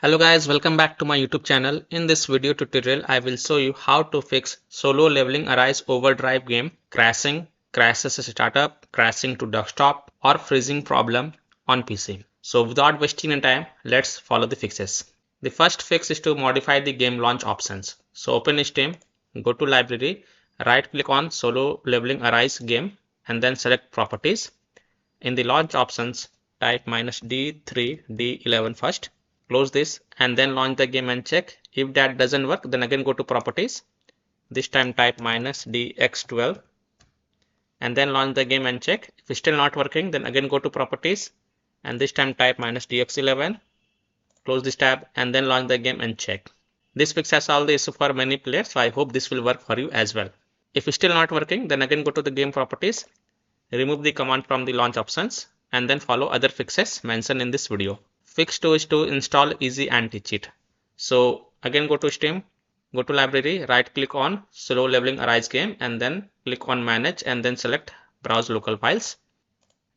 Hello guys, welcome back to my YouTube channel. In this video tutorial, I will show you how to fix Solo Leveling Arise Overdrive game crashing, crashes as a startup, crashing to desktop or freezing problem on PC. So without wasting any time, let's follow the fixes. The first fix is to modify the game launch options. So open Steam, go to library, right click on Solo Leveling Arise game and then select properties. In the launch options, type -D3 D11 first. Close this and then launch the game and check. If that doesn't work, then again go to properties. This time type -DX12 and then launch the game and check. If it's still not working, then again go to properties and this time type -DX11. Close this tab and then launch the game and check. This fix has solved the issue for many players, so I hope this will work for you as well. If it's still not working, then again go to the game properties, remove the command from the launch options and then follow other fixes mentioned in this video. Fix 2 is to install Easy Anti-Cheat. So again go to Steam, go to library, right click on Solo Leveling Arise game and then click on manage and then select browse local files.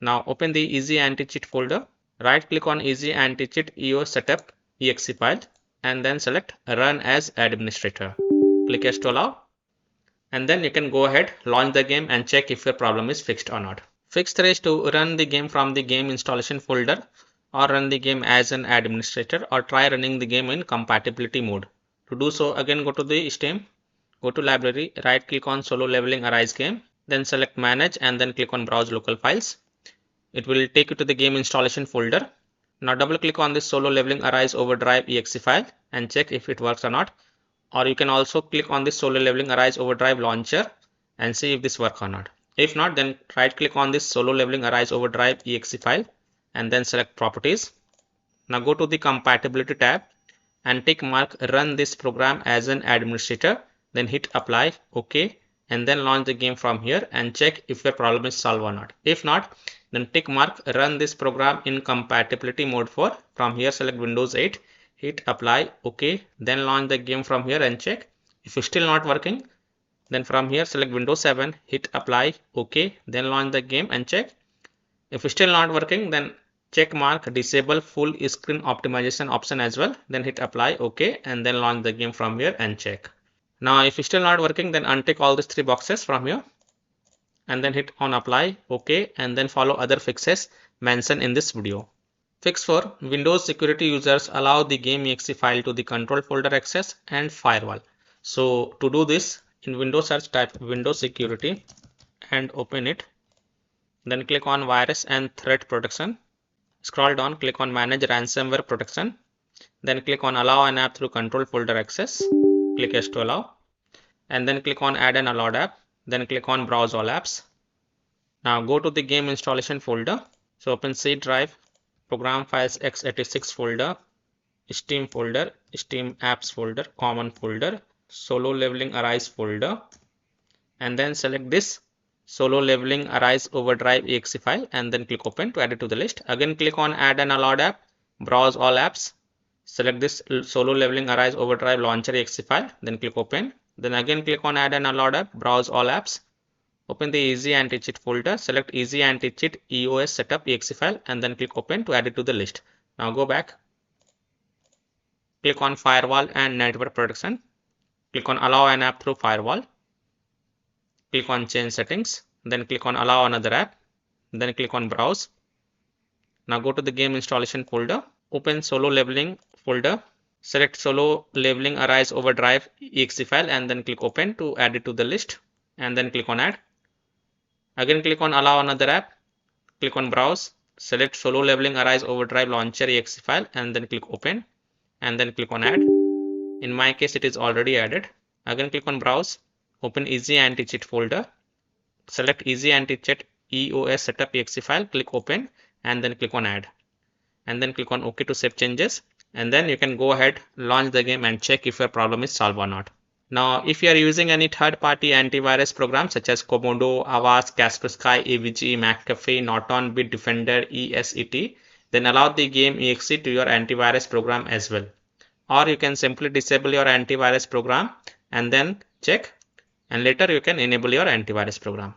Now open the Easy Anti-Cheat folder, right click on Easy Anti-Cheat EOS setup exe file and then select run as administrator. Click yes to allow and then you can go ahead, launch the game and check if your problem is fixed or not. Fix 3 is to run the game from the game installation folder or run the game as an administrator or try running the game in compatibility mode. To do so, again go to the Steam, go to library, right click on Solo Leveling Arise game, then select manage and then click on browse local files. It will take you to the game installation folder. Now double click on this Solo Leveling Arise Overdrive exe file and check if it works or not. Or you can also click on this Solo Leveling Arise Overdrive launcher and see if this works or not. If not, then right click on this Solo Leveling Arise Overdrive exe file and then select properties. Now go to the compatibility tab and tick mark run this program as an administrator, then hit apply, OK, and then launch the game from here and check if your problem is solved or not. If not, then tick mark run this program in compatibility mode 4. From here select Windows 8, hit apply, OK, then launch the game from here and check. If it's still not working, then from here select Windows 7, hit apply, OK, then launch the game and check. If it's still not working, then check mark disable full screen optimization option as well, then hit apply, OK, and then launch the game from here and check. Now if it's still not working, then untick all these 3 boxes from here and then hit on apply, OK, and then follow other fixes mentioned in this video. Fix 4. Windows security users allow the game exe file to the control folder access and firewall. So to do this, in Windows search type Windows security and open it. Then click on virus and threat protection. Scroll down, click on manage ransomware protection. Then click on allow an app through control folder access. Click yes to allow. And then click on add an allowed app. Then click on browse all apps. Now go to the game installation folder. So open C drive, program files x86 folder, Steam folder, Steam apps folder, common folder, Solo Leveling Arise folder. And then select this Solo Leveling Arise Overdrive exe file and then click open to add it to the list. Again click on add an allowed app, browse all apps, select this Solo Leveling Arise Overdrive launcher exe file, then click open. Then again click on add an allowed app, browse all apps, open the Easy Anti-Cheat folder, select Easy Anti-Cheat EOS setup exe file and then click open to add it to the list. Now go back, click on firewall and network protection, click on allow an app through firewall. Click on change settings, then click on allow another app, then click on browse. Now go to the game installation folder, open Solo Leveling folder, select Solo Leveling Arise Overdrive exe file and then click open to add it to the list and then click on add. Again click on allow another app, click on browse, select Solo Leveling Arise Overdrive launcher exe file and then click open and then click on add. In my case it is already added. Again click on browse, open Easy Anti-Cheat folder, select Easy Anti-Cheat EOS setup exe file, click open and then click on add and then click on OK to save changes and then you can go ahead, launch the game and check if your problem is solved or not. Now if you are using any third-party antivirus programs such as Komodo, Avast, Kaspersky, AVG, McAfee, Norton, Bitdefender, ESET, then allow the game exe to your antivirus program as well. Or you can simply disable your antivirus program and then check, and later you can enable your antivirus program.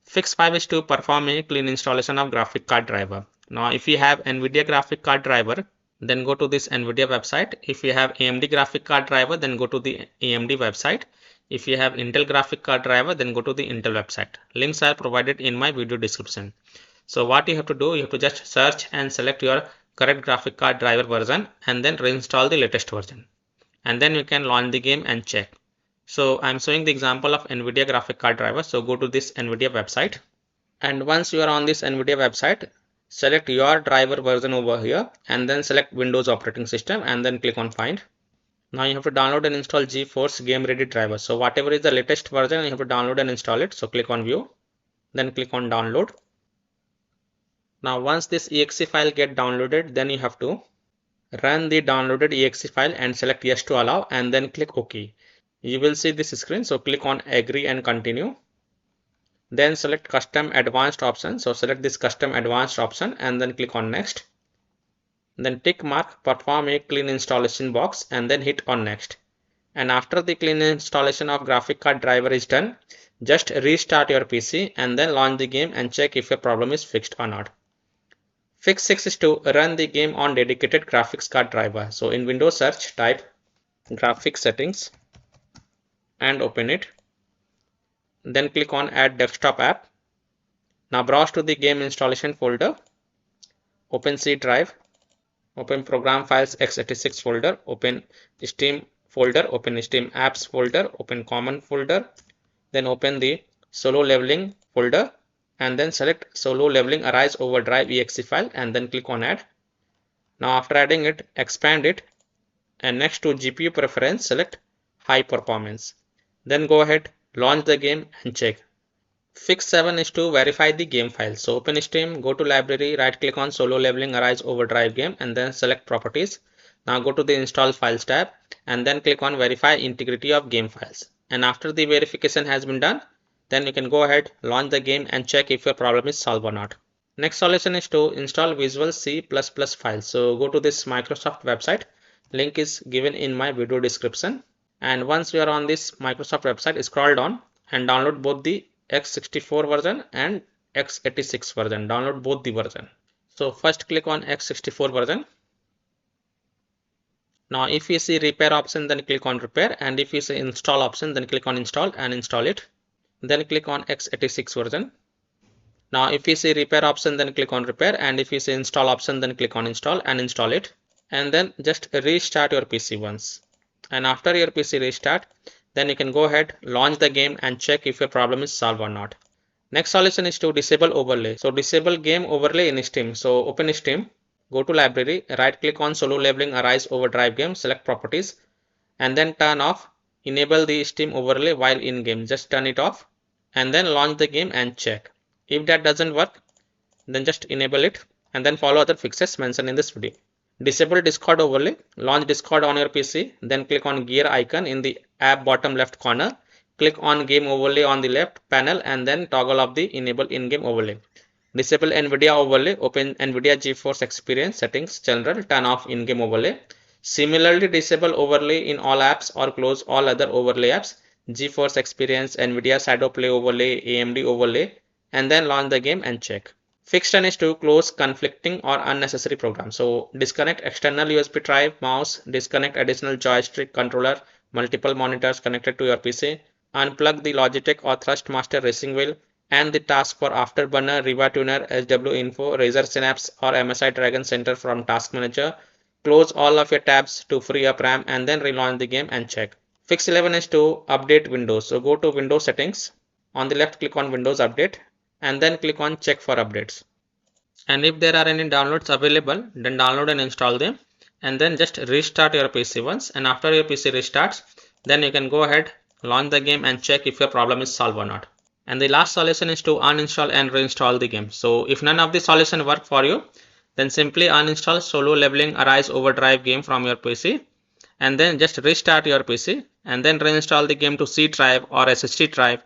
Fix 5 is to perform a clean installation of graphic card driver. Now if you have NVIDIA graphic card driver, then go to this NVIDIA website. If you have AMD graphic card driver, then go to the AMD website. If you have Intel graphic card driver, then go to the Intel website. Links are provided in my video description. So what you have to do, you have to just search and select your correct graphic card driver version and then reinstall the latest version. And then you can launch the game and check. So I'm showing the example of NVIDIA graphic card driver. So go to this NVIDIA website. And once you are on this NVIDIA website, select your driver version over here and then select Windows operating system and then click on find. Now you have to download and install GeForce Game Ready driver. So whatever is the latest version, you have to download and install it. So click on view, then click on download. Now once this exe file get downloaded, then you have to run the downloaded exe file and select yes to allow and then click OK. You will see this screen. So click on agree and continue. Then select custom advanced option. So select this custom advanced option and then click on next. Then tick mark perform a clean installation box and then hit on next. And after the clean installation of graphic card driver is done, just restart your PC and then launch the game and check if your problem is fixed or not. Fix 6 is to run the game on dedicated graphics card driver. So in Windows search, type graphics settings and open it. Then click on add desktop app. Now browse to the game installation folder, open C drive, open program files x86 folder, open Steam folder, open Steam apps folder, open common folder, then open the solo leveling folder and then select solo leveling arise overdrive exe file and then click on add. Now after adding it, expand it and next to GPU preference, select high performance. Then go ahead, launch the game and check. Fix 7 is to verify the game file. So open Steam, go to library, right click on solo leveling arise overdrive game and then select properties. Now go to the install files tab and then click on verify integrity of game files. And after the verification has been done, then you can go ahead, launch the game and check if your problem is solved or not. Next solution is to install Visual C++ files. So go to this Microsoft website. Link is given in my video description. And once you are on this Microsoft website, scroll down and download both the x64 version and x86 version. Download both the version. So first click on x64 version. Now if you see repair option, then click on repair, and if you see install option, then click on install and install it. Then click on x86 version. Now if you see repair option, then click on repair, and if you see install option, then click on install and install it. And then just restart your PC once. And after your PC restart, then you can go ahead, launch the game and check if your problem is solved or not. Next solution is to disable overlay. So disable game overlay in Steam. So open Steam, go to library, right click on solo leveling arise overdrive game, select properties and then turn off, enable the Steam overlay while in game. Just turn it off and then launch the game and check. If that doesn't work, then just enable it and then follow other fixes mentioned in this video. Disable Discord overlay, launch Discord on your PC, then click on gear icon in the app bottom left corner, click on game overlay on the left panel and then toggle off the enable in-game overlay. Disable NVIDIA overlay, open NVIDIA GeForce Experience settings general, turn off in-game overlay. Similarly, disable overlay in all apps or close all other overlay apps, GeForce Experience, NVIDIA Shadow Play overlay, AMD overlay, and then launch the game and check. Fix 10 is to close conflicting or unnecessary programs. So disconnect external USB drive, mouse, disconnect additional joystick, controller, multiple monitors connected to your PC, unplug the Logitech or Thrustmaster racing wheel and the task for Afterburner, Riva Tuner, SW Info, Razer Synapse or MSI Dragon Center from Task Manager. Close all of your tabs to free up RAM and then relaunch the game and check. Fix 11 is to update Windows. So go to Windows settings. On the left, click on Windows Update and then click on check for updates. And if there are any downloads available, then download and install them and then just restart your PC once. And after your PC restarts, then you can go ahead, launch the game and check if your problem is solved or not. And the last solution is to uninstall and reinstall the game. So if none of the solution work for you, then simply uninstall Solo Leveling Arise Overdrive game from your PC and then just restart your PC and then reinstall the game to C drive or SSD drive.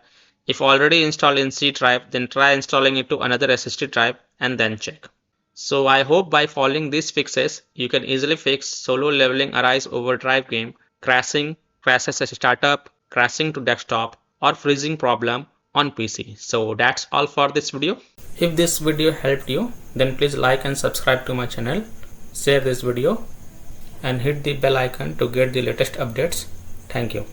If already installed in C drive, then try installing it to another SSD drive and then check. So I hope by following these fixes, you can easily fix Solo Leveling Arise Overdrive game, crashing, crashes as a startup, crashing to desktop or freezing problem on PC. So that's all for this video. If this video helped you, then please like and subscribe to my channel, share this video and hit the bell icon to get the latest updates. Thank you.